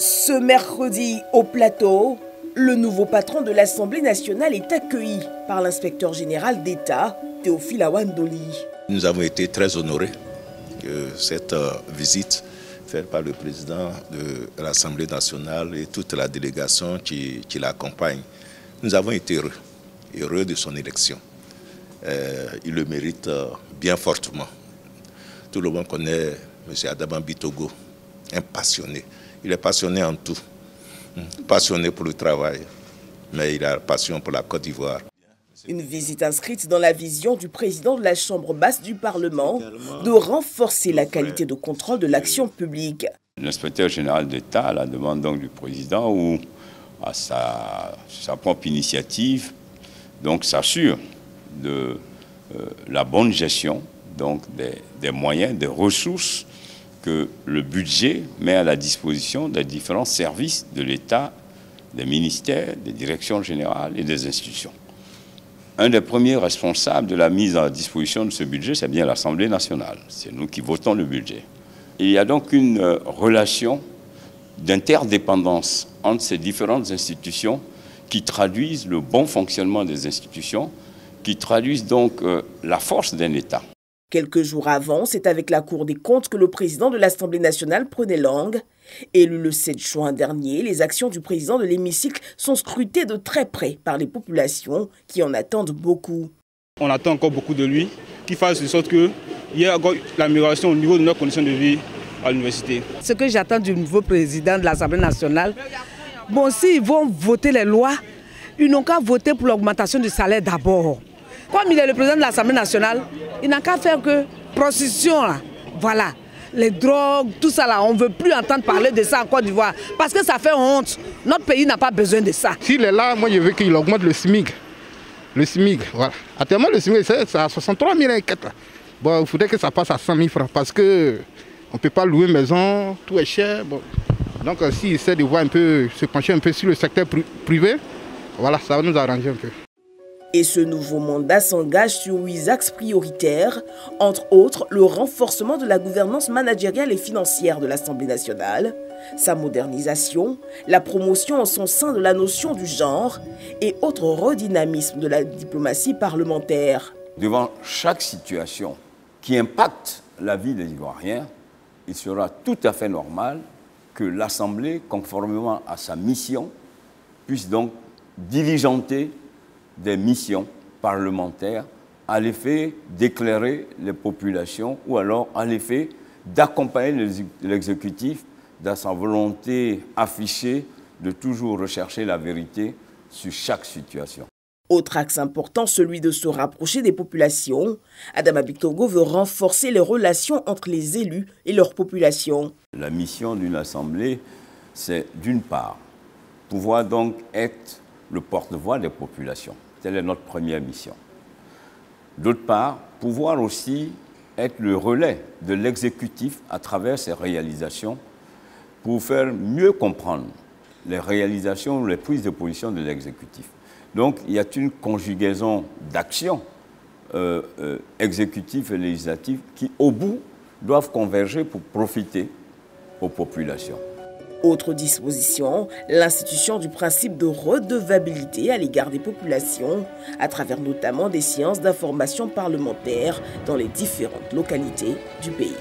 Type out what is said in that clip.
Ce mercredi, au plateau, le nouveau patron de l'Assemblée nationale est accueilli par l'inspecteur général d'État, Théophile Awandoli. Nous avons été très honorés que cette visite faite par le président de l'Assemblée nationale et toute la délégation qui l'accompagne. Nous avons été heureux de son élection. Il le mérite bien fortement. Tout le monde connaît M. Adama Bitogo, un passionné. Il est passionné en tout, passionné pour le travail, mais il a passion pour la Côte d'Ivoire. Une visite inscrite dans la vision du président de la Chambre basse du Parlement de renforcer la qualité de contrôle de l'action publique. L'inspecteur général d'État, à la demande donc du président ou à sa propre initiative, donc s'assure de la bonne gestion donc des moyens, des ressources que le budget met à la disposition des différents services de l'État, des ministères, des directions générales et des institutions. Un des premiers responsables de la mise à disposition de ce budget, c'est bien l'Assemblée nationale. C'est nous qui votons le budget. Il y a donc une relation d'interdépendance entre ces différentes institutions qui traduisent le bon fonctionnement des institutions, qui traduisent donc la force d'un État. Quelques jours avant, c'est avec la Cour des comptes que le président de l'Assemblée nationale prenait langue. Élu le 7 juin dernier, les actions du président de l'hémicycle sont scrutées de très près par les populations qui en attendent beaucoup. On attend encore beaucoup de lui, qu'il fasse de sorte qu'il y ait encore l'amélioration au niveau de nos conditions de vie à l'université. Ce que j'attends du nouveau président de l'Assemblée nationale, bon, s'ils vont voter les lois, ils n'ont qu'à voter pour l'augmentation du salaire d'abord. Comme il est le président de l'Assemblée nationale, il n'a qu'à faire que prostitution, là. Voilà. Les drogues, tout ça là, on ne veut plus entendre parler de ça en Côte d'Ivoire. Parce que ça fait honte. Notre pays n'a pas besoin de ça. S'il est là, moi je veux qu'il augmente le SMIC. Le SMIC, voilà. Actuellement le SMIC c'est à 63 000 et quelques. Bon, il faudrait que ça passe à 100 000 francs parce qu'on ne peut pas louer une maison, tout est cher. Bon. Donc s'il essaie de voir un peu, se pencher un peu sur le secteur privé, voilà, ça va nous arranger un peu. Et ce nouveau mandat s'engage sur 8 axes prioritaires, entre autres le renforcement de la gouvernance managériale et financière de l'Assemblée nationale, sa modernisation, la promotion en son sein de la notion du genre et autres redynamismes de la diplomatie parlementaire. Devant chaque situation qui impacte la vie des Ivoiriens, il sera tout à fait normal que l'Assemblée, conformément à sa mission, puisse donc diligenter des missions parlementaires à l'effet d'éclairer les populations ou alors à l'effet d'accompagner l'exécutif dans sa volonté affichée de toujours rechercher la vérité sur chaque situation. Autre axe important, celui de se rapprocher des populations. Adama Bitogo veut renforcer les relations entre les élus et leur population. La mission d'une assemblée, c'est d'une part, pouvoir donc être le porte-voix des populations. Telle est notre première mission. D'autre part, pouvoir aussi être le relais de l'exécutif à travers ses réalisations pour faire mieux comprendre les réalisations ou les prises de position de l'exécutif. Donc, il y a une conjugaison d'actions exécutives et législatives qui, au bout, doivent converger pour profiter aux populations. Autre disposition, l'institution du principe de redevabilité à l'égard des populations, à travers notamment des séances d'information parlementaire dans les différentes localités du pays.